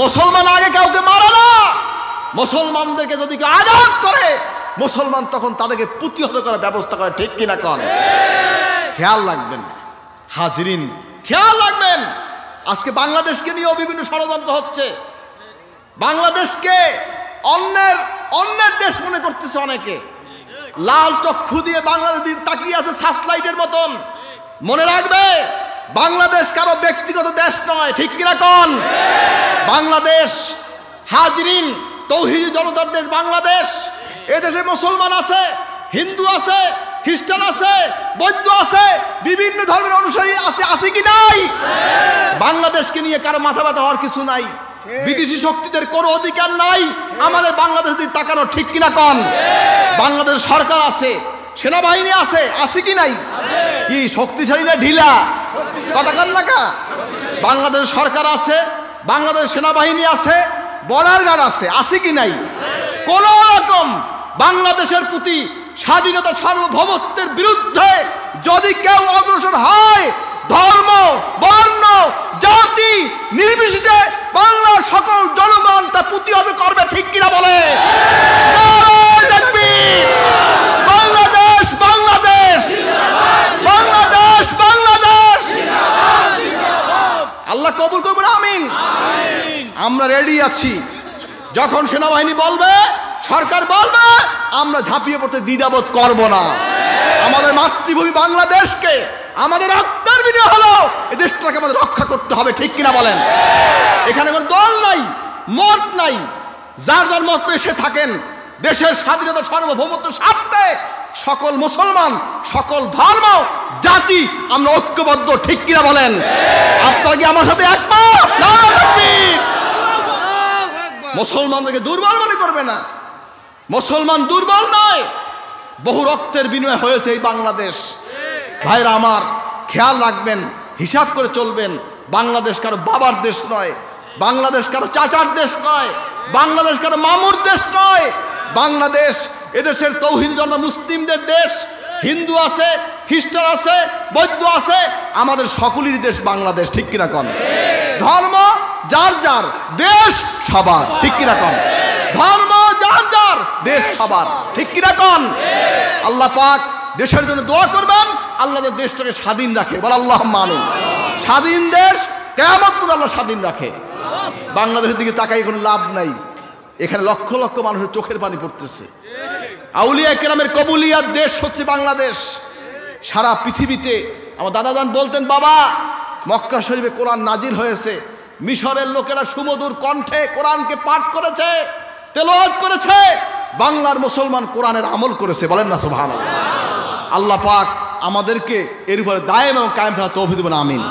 মুসলমান আগে কাউকে মারে না। মুসলমানদেরকে যদি কেউ আঘাত করে মুসলমান তখন তাদেরকে প্রতিহত করার ব্যবস্থা করে, ঠিক কিনা কন? খেয়াল রাখবেন হাজরিন, খেয়াল রাখবেন। আজকে বাংলাদেশকে নিয়েও বিভিন্ন ষড়যন্ত্র হচ্ছে। বাংলাদেশকে অন্যের দেশ মনে করতেছে অনেকে। লাল চক্ষু দিয়ে বাংলাদেশ তাকিয়ে আছে সার্চলাইটের মতন। মনে রাখবে বাংলাদেশ কারো ব্যক্তিগত দেশ নয়, ঠিক কিনা কন? বাংলাদেশ হাজরিন তৌহিদি জনতার দেশ বাংলাদেশ। এদেশে মুসলমান আছে, হিন্দু আছে, খ্রিস্টান আছে, বৌদ্ধ আছে, বিভিন্ন ধর্মের অনুসারী আছে, আছে কি নাই? বাংলাদেশকে নিয়ে কারো মাথা ব্যথা হওয়ার কিছু নাই। বিদেশি শক্তিদের কোনো অধিকার নাই আমাদের বাংলাদেশের দিকে তাকানো, ঠিক কিনা কন? বাংলাদেশ সরকার আছে, সেনাবাহিনী আছে, আছে কি নাই? কি শক্তিশালী না ঢিলা? কথা কান লাগা। বাংলাদেশ সরকার আছে, বাংলাদেশ সেনাবাহিনী আছে, বর্ডার গার্ড আছে, আছে কি নাই? কোন রকম বাংলাদেশের প্রতি স্বাধীনতা সার্বভৌমত্বের বিরুদ্ধে যদি কেউ অগ্রসর হয়, ধর্ম বর্ণ জাতি নির্বিশেষে বাংলার সকল জনগণ তা প্রতিহত করবে, ঠিক কিনা বলে? বাংলাদেশ বাংলাদেশ বাংলাদেশ বাংলাদেশ। আল্লাহ কবুল করবেন, আমিন। আমরা রেডি আছি। যখন সেনাবাহিনী বলবে, সরকার বলবে, আমরা ঝাঁপিয়ে পড়তে দ্বিধাবোধ করব না। আমাদের মাতৃভূমি বাংলাদেশকে আমাদের রক্তের বিনিময় হলো এই দেশটাকে আমাদের রক্ষা করতে হবে, ঠিক কিনা বলেন? এখানে কোনো দল নাই, মত নাই, যার যার মত করে সে থাকেন। দেশের স্বাধীনতা সার্বভৌমত্ব স্বার্থে সকল মুসলমান, সকল ধর্ম জাতি আমরা ঐক্যবদ্ধ, ঠিক কিনা বলেন? আপনারা কি আমার সাথে একমত? মুসলমানদেরকে দুর্বল মনে করবে না। মুসলমান দুর্বল নয়, বহু রক্তের বিনিময় হয়েছে এই বাংলাদেশ। ভাইরা আমার, খেয়াল রাখবেন, হিসাব করে চলবেন। বাংলাদেশ কারো বাবার দেশ নয়, বাংলাদেশ কারো চাচার দেশ নয়, বাংলাদেশ কারো মামুর দেশ নয়। বাংলাদেশ এদেশের তৌহিদ জনতা মুসলিমদের দেশ। হিন্দু আছে, খ্রিস্টান আছে, বৌদ্ধ আছে, আমাদের সকলেরই দেশ বাংলাদেশ, ঠিক কিনা কন? ধর্ম যার যার, দেশ সবার, ঠিক কিনা কন? ধর্ম যার যার, দেশ সবার, ঠিক কিনা কন? আল্লাহ পাক দেশের জন্য দোয়া করবেন, আল্লাহ দেশটাকে স্বাধীন রাখে, বল আল্লাহুম্মা আমিন। স্বাধীন দেশ কিয়ামত পর্যন্ত আল্লাহ স্বাধীন রাখে। বাংলাদেশের দিকে তাকাই কোনো লাভ নাই। এখানে লক্ষ লক্ষ মানুষের চোখের পানি পড়তেছে। আউলিয়া কেরামের কবুলিয়াত দেশ হচ্ছে বাংলাদেশ। সারা পৃথিবীতে আমার দাদাজান বলতেন, বাবা মক্কা শরীফে কোরআন নাজিল হয়েছে, মিশরের লোকেরা সুমধুর কণ্ঠে কোরআনকে পাঠ করেছে, তেলাওয়াত করেছে, বাংলার মুসলমান কোরআনের আমল করেছে, বলেন না সুবহানাল্লাহ। আল্লাহ পাক আমাদেরকে এর উপরে দায়েম এবং কায়েম থাকার তৌফিক দিবেন, আমিন।